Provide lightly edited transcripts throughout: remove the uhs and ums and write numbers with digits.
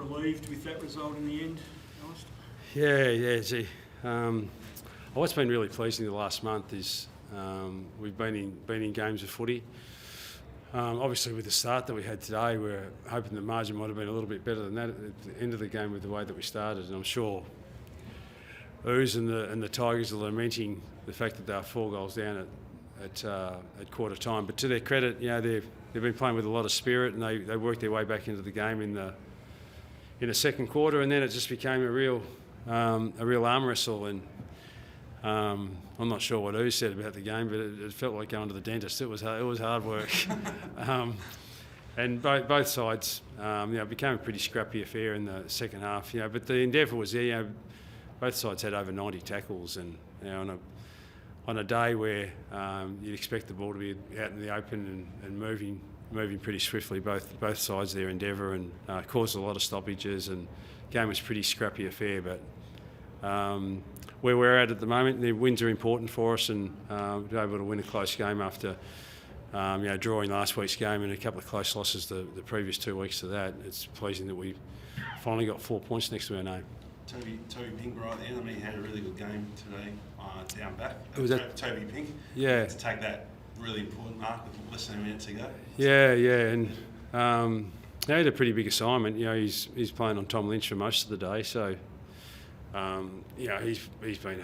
relieved with that result in the end, Alastair? Yeah. Gee, what's been really pleasing the last month is we've been in games of footy. Obviously, with the start that we had today, we're hoping the margin might have been a little bit better than that at the end of the game with the way that we started. And I'm sure Roos and the Tigers are lamenting the fact that they are 4 goals down at quarter time. But to their credit, they've been playing with a lot of spirit, and they worked their way back into the game in the second quarter, and then it just became a real arm wrestle. And I'm not sure what Roos said about the game, but it felt like going to the dentist. It was hard work. And both sides, it became a pretty scrappy affair in the second half. But the endeavour was there. Both sides had over 90 tackles, and on a day where you'd expect the ball to be out in the open and moving pretty swiftly, both sides their endeavour, and caused a lot of stoppages, and the game was a pretty scrappy affair. But where we're at the moment, the wins are important for us, and to be able to win a close game after drawing last week's game and a couple of close losses the previous 2 weeks to that, it's pleasing that we finally got 4 points next to our name. Toby Pink right there. I mean, he had a really good game today down back. Was that Toby Pink? Yeah. To take that really important mark with less than a minute to go. Yeah, and he had a pretty big assignment. He's playing on Tom Lynch for most of the day, so he's been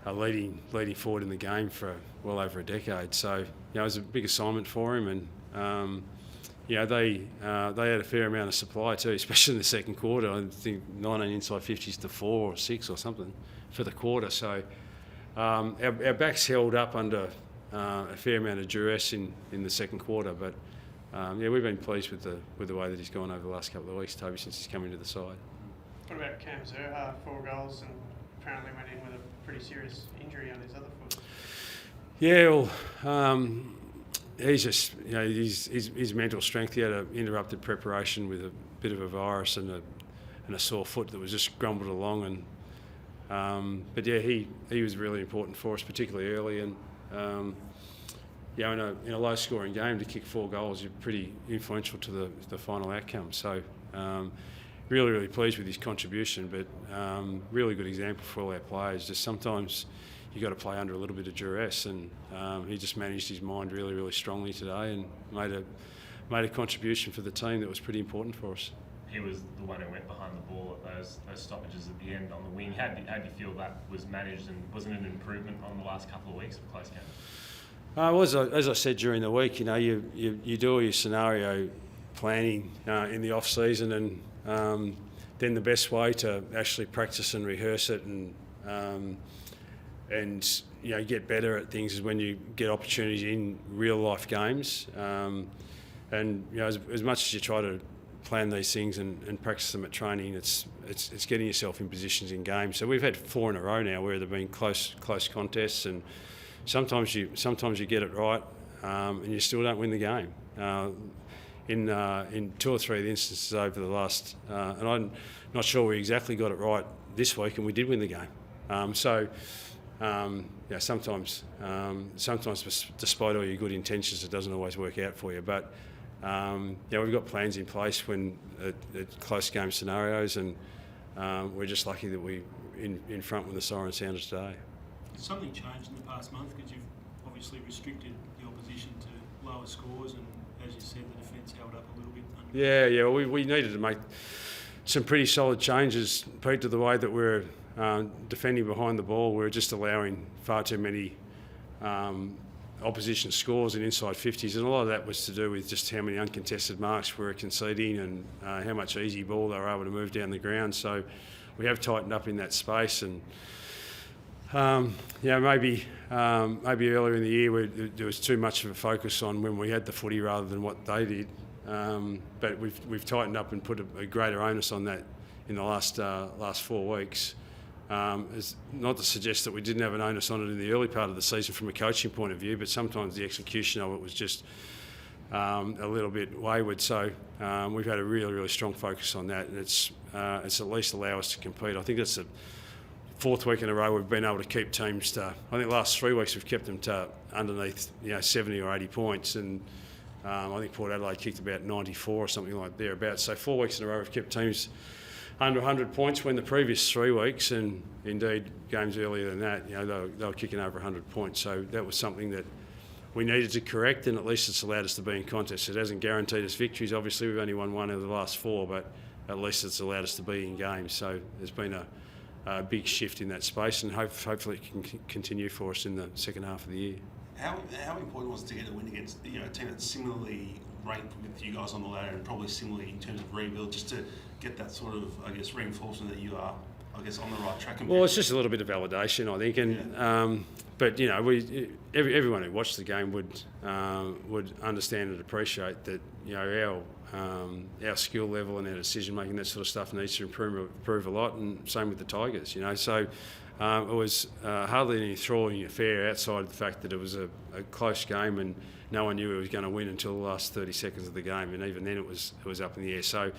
a leading forward in the game for well over a decade. So it was a big assignment for him, and they had a fair amount of supply too, especially in the second quarter. I think 19 inside 50s to 4 or 6 or something for the quarter. So our backs held up under a fair amount of duress in the second quarter. But we've been pleased with the way that he's gone over the last couple of weeks, Toby, since he's come into the side. What about Cam Zura? 4 goals, and apparently went in with a pretty serious injury on his other foot. Yeah, well, he's just, his mental strength. He had an interrupted preparation with a bit of a virus and a sore foot that was just grumbled along. And but he was really important for us, particularly early. And in a low-scoring game, to kick 4 goals, you're pretty influential to the final outcome. So really pleased with his contribution. But really good example for all our players. Just sometimes you got to play under a little bit of duress, and he just managed his mind really strongly today and made a contribution for the team that was pretty important for us. He was the one who went behind the ball at those stoppages at the end on the wing. How do you feel that was managed, and wasn't it an improvement on the last couple of weeks of close games? Well, as I said during the week, you do all your scenario planning in the off season, and then the best way to actually practice and rehearse it and get better at things is when you get opportunities in real life games. As much as you try to plan these things and practice them at training, it's getting yourself in positions in games. So we've had 4 in a row now where there've been close contests, and sometimes you get it right and you still don't win the game. In 2 or 3 of the instances over the last, and I'm not sure we exactly got it right this week, and we did win the game. Sometimes despite all your good intentions, it doesn't always work out for you. But we've got plans in place when at close game scenarios, and we're just lucky that we in front when the siren sounded today. Has something changed in the past month, because you've obviously restricted the opposition to lower scores, and as you said, the defence held up a little bit? Yeah. We needed to make some pretty solid changes, Pete, to the way that we're defending behind the ball. We're just allowing far too many opposition scores in inside 50s, and a lot of that was to do with just how many uncontested marks we were conceding and how much easy ball they were able to move down the ground. So we have tightened up in that space, and maybe earlier in the year there was too much of a focus on when we had the footy rather than what they did. But we've tightened up and put a greater onus on that in the last 4 weeks. It's not to suggest that we didn't have an onus on it in the early part of the season from a coaching point of view, but sometimes the execution of it was just a little bit wayward. So we've had a really strong focus on that, and it's at least allow us to compete. I think that's the 4th week in a row we've been able to keep teams to. I think the last 3 weeks we've kept them to underneath 70 or 80 points, and I think Port Adelaide kicked about 94 or something like thereabouts. So 4 weeks in a row we've kept teams under 100 points, when the previous 3 weeks, and indeed games earlier than that, they were kicking over 100 points. So that was something that we needed to correct, and at least it's allowed us to be in contests. It hasn't guaranteed us victories. Obviously, we've only won 1 out of the last 4, but at least it's allowed us to be in games. So there's been a big shift in that space, and hopefully it can continue for us in the second half of the year. How important was it to get a win against a team that's similarly ranked with you guys on the ladder, and probably similarly in terms of rebuild, just to get that sort of, reinforcement that you are, on the right track? Well, it's just a little bit of validation, I think, and but everyone who watched the game would understand and appreciate that our skill level and our decision making, that sort of stuff, needs to improve a lot, and same with the Tigers. So it was hardly any thrilling affair outside the fact that it was a close game and no one knew who was going to win until the last 30 seconds of the game, and even then it was up in the air. So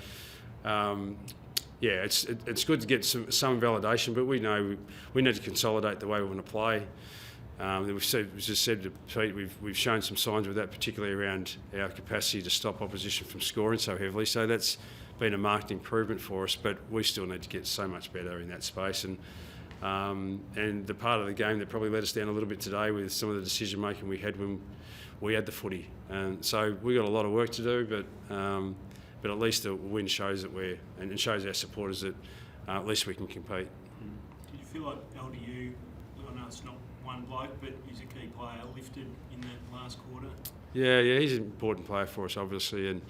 it's good to get some validation, but we know we need to consolidate the way we want to play. We've just said to Pete, we've shown some signs with that, particularly around our capacity to stop opposition from scoring so heavily. So that's been a marked improvement for us, but we still need to get so much better in that space. And the part of the game that probably let us down a little bit today with some of the decision making we had when we had the footy. And so we've got a lot of work to do, but at least the win shows that and shows our supporters that at least we can compete. Did you feel like LDU, I know it's not one bloke, but he's a key player, lifted in that last quarter? Yeah, he's an important player for us, obviously, and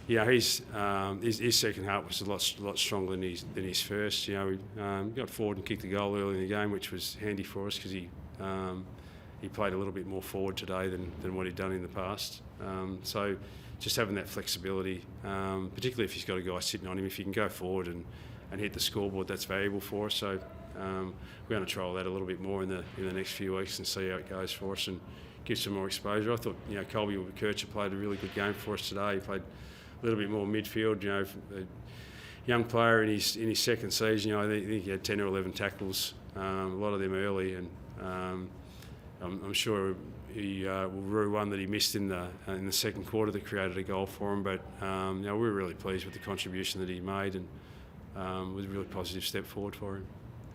his second half was a lot stronger than his first. We got forward and kicked the goal early in the game, which was handy for us because he played a little bit more forward today than what he'd done in the past. So just having that flexibility, particularly if he's got a guy sitting on him, if he can go forward and hit the scoreboard, that's valuable for us. So we're going to trial that a little bit more in the next few weeks and see how it goes for us and give some more exposure. I thought Colby Kircher played a really good game for us today. He played a little bit more midfield. A young player in his second season. I think he had 10 or 11 tackles, a lot of them early, and I'm sure he will rue one that he missed in the second quarter that created a goal for him. But we were really pleased with the contribution that he made, and it was a really positive step forward for him.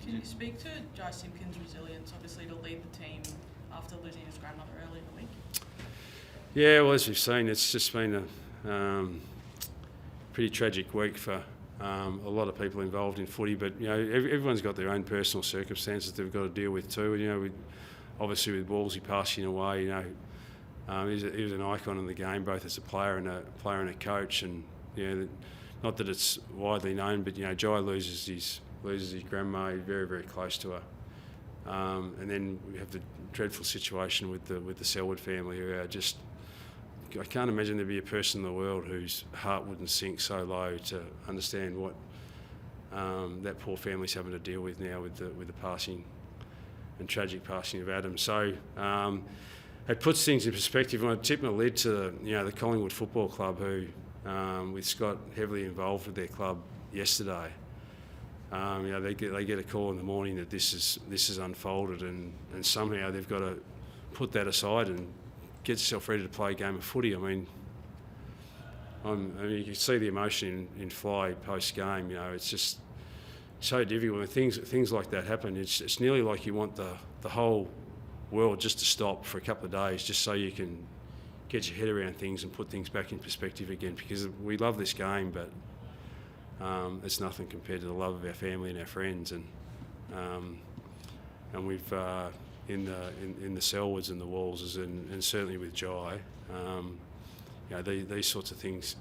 Can you speak to Jai Simpkins' resilience, obviously, to lead the team after losing his grandmother early in the week? Yeah, well, as we've seen, it's just been a pretty tragic week for a lot of people involved in footy. But everyone's got their own personal circumstances they've got to deal with too. Obviously with Wolsey passing away, he was an icon in the game, both as a player and a coach. And not that it's widely known, but Jai loses his grandma, very, very close to her. And then we have the dreadful situation with the Selwood family, who are just, I can't imagine there'd be a person in the world whose heart wouldn't sink so low to understand what that poor family's having to deal with now with the passing and tragic passing of Adam. So it puts things in perspective. And I tip my lid to the Collingwood Football Club, who with Scott heavily involved with their club yesterday. They get a call in the morning that this is unfolded, and somehow they've got to put that aside and get yourself ready to play a game of footy. I mean, you can see the emotion in Fly post game. It's just so difficult when things like that happen. It's nearly like you want the whole world just to stop for a couple of days, just so you can get your head around things and put things back in perspective again. Because we love this game, but it's nothing compared to the love of our family and our friends, and we've in the Selwoods and the Walls, and certainly with Jai, these sorts of things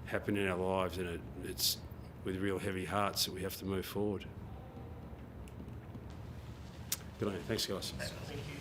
happen in our lives, and it's with real heavy hearts that we have to move forward. Good on you. Thanks, guys. Thank you.